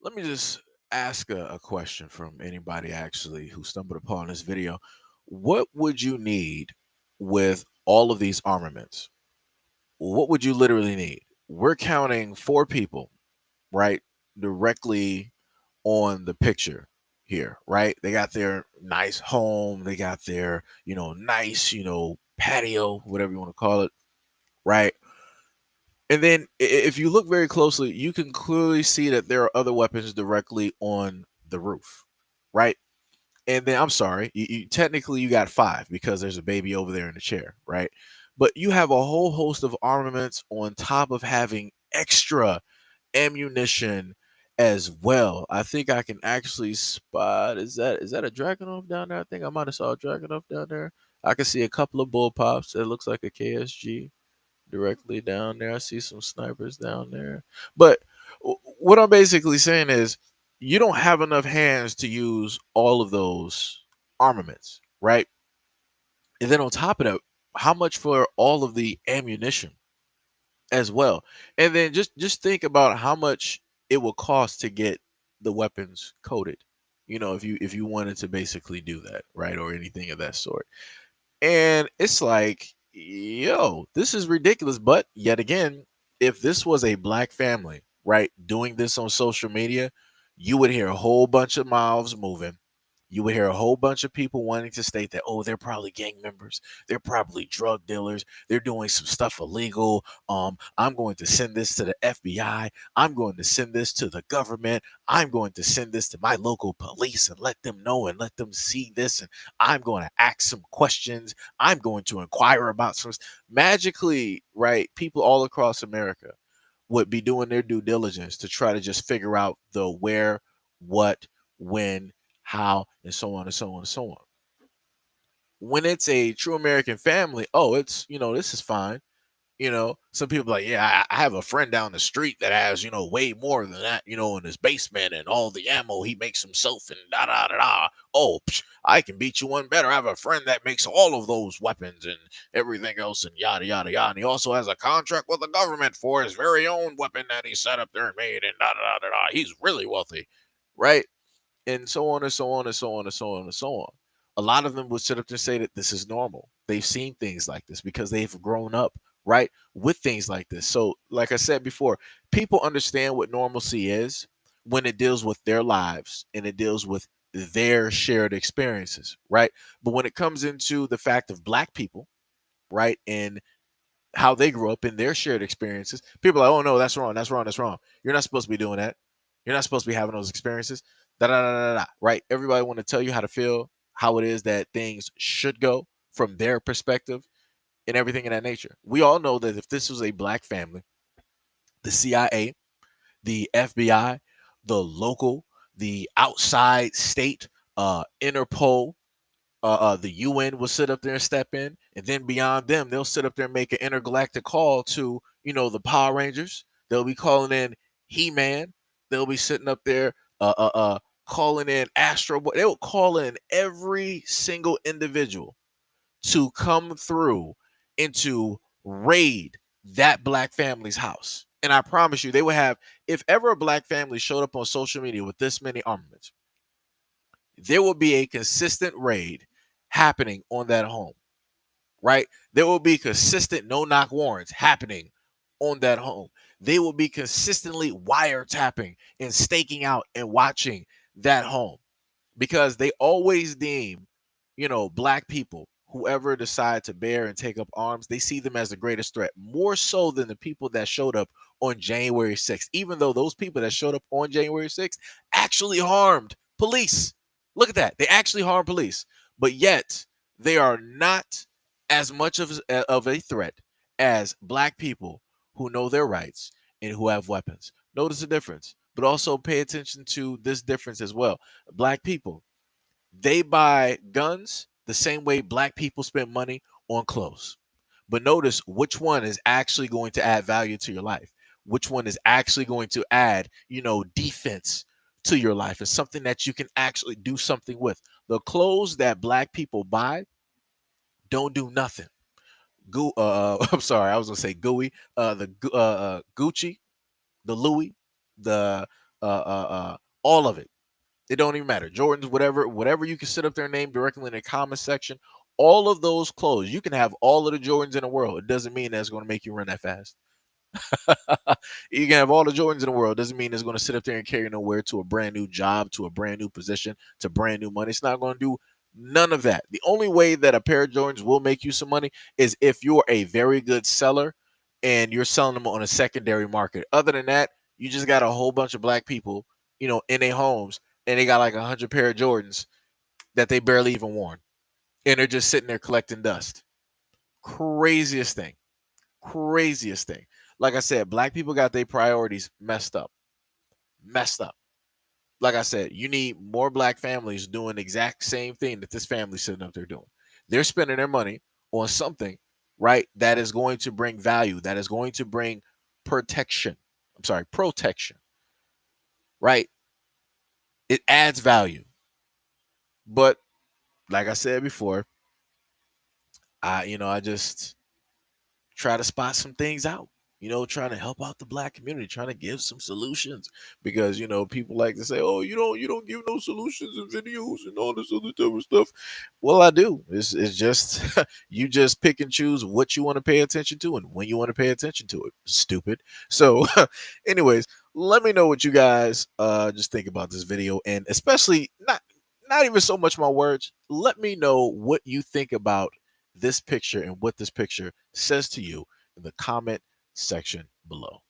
Let me just ask a question from anybody actually who stumbled upon this video. What would you need with all of these armaments? What would you literally need? We're counting four people, right? Directly on the picture here, right? They got their nice home, they got their, nice, patio, whatever you want to call it, right? And then if you look very closely, you can clearly see that there are other weapons directly on the roof, right? And then I'm sorry, technically you got five because there's a baby over there in the chair, right? But you have a whole host of armaments on top of having extra ammunition as well. I think I can actually spot, is that a Dragunov down there? I think I might have saw a Dragunov down there. I can see a couple of bullpups. It looks like a KSG directly down there. I see some snipers down there. But what I'm basically saying is you don't have enough hands to use all of those armaments, right? And then on top of that, how much for all of the ammunition as well? And then just think about how much it will cost to get the weapons coated. If you wanted to basically do that, right? Or anything of that sort. And it's like, yo, this is ridiculous. But yet again, if this was a black family, right, doing this on social media, you would hear a whole bunch of mouths moving. You would hear a whole bunch of people wanting to state that, oh, they're probably gang members. They're probably drug dealers. They're doing some stuff illegal. I'm going to send this to the FBI. I'm going to send this to the government. I'm going to send this to my local police and let them know and let them see this. And I'm going to ask some questions. I'm going to inquire about some magically, right? People all across America would be doing their due diligence to try to just figure out the where, what, when, how, and so on and so on and so on. When it's a true American family, oh, this is fine. Some people are like, yeah, I have a friend down the street that has, way more than that, in his basement and all the ammo he makes himself and da da da da. Oh, I can beat you one better. I have a friend that makes all of those weapons and everything else and yada yada yada. And he also has a contract with the government for his very own weapon that he set up there and made and da da da da da. He's really wealthy, right? And so on and so on and so on and so on and so on. A lot of them would sit up and say that this is normal. They've seen things like this because they've grown up, right, with things like this. So, like I said before, people understand what normalcy is when it deals with their lives and it deals with their shared experiences, right? But when it comes into the fact of black people, right, and how they grew up in their shared experiences, people are like, oh no, that's wrong, that's wrong, that's wrong. You're not supposed to be doing that. You're not supposed to be having those experiences. Da da da da da. Right? Everybody want to tell you how to feel, how it is that things should go from their perspective, and everything in that nature. We all know that if this was a black family, the CIA, the FBI, the local, the outside state, Interpol, the UN will sit up there and step in, and then beyond them, they'll sit up there and make an intergalactic call to, the Power Rangers. They'll be calling in He-Man. They'll be sitting up there, calling in Astro Boy. They will call in every single individual to come through and to raid that black family's house. And I promise you, they would have, if ever a black family showed up on social media with this many armaments, there will be a consistent raid happening on that home, right? There will be consistent no knock warrants happening on that home. They will be consistently wiretapping and staking out and watching that home because they always deem, black people, whoever decide to bear and take up arms, they see them as the greatest threat, more so than the people that showed up on January 6th, even though those people that showed up on January 6th actually harmed police. Look at that. They actually harmed police, but yet they are not as much of a threat as black people who know their rights and who have weapons. Notice the difference, but also pay attention to this difference as well. Black people, they buy guns the same way black people spend money on clothes. But notice which one is actually going to add value to your life, which one is actually going to add, defense to your life and something that you can actually do something with. The clothes that black people buy don't do nothing. I'm sorry, I was gonna say gooey. The Gucci, the Louis, the all of it. It don't even matter. Jordans, whatever you can sit up there and name directly in the comment section. All of those clothes, you can have all of the Jordans in the world. It doesn't mean that's going to make you run that fast. You can have all the Jordans in the world. Doesn't mean it's going to sit up there and carry nowhere to a brand new job, to a brand new position, to brand new money. It's not going to do none of that. The only way that a pair of Jordans will make you some money is if you're a very good seller and you're selling them on a secondary market. Other than that, you just got a whole bunch of black people, in their homes, and they got like 100 pair of Jordans that they barely even worn, and they're just sitting there collecting dust. Craziest thing. Craziest thing. Like I said, black people got their priorities messed up. Messed up. Like I said, you need more black families doing the exact same thing that this family's sitting up there doing. They're spending their money on something, right, that is going to bring value, that is going to bring protection. I'm sorry, protection, right? It adds value. But like I said before, I just try to spot some things out, trying to help out the black community, trying to give some solutions, because people like to say, oh, you don't give no solutions and videos and all this other type of stuff. Well, I do. It's just you just pick and choose what you want to pay attention to and when you want to pay attention to it, stupid. So anyways, let me know what you guys just think about this video, and especially not even so much my words. Let me know what you think about this picture and what this picture says to you in the comment section below.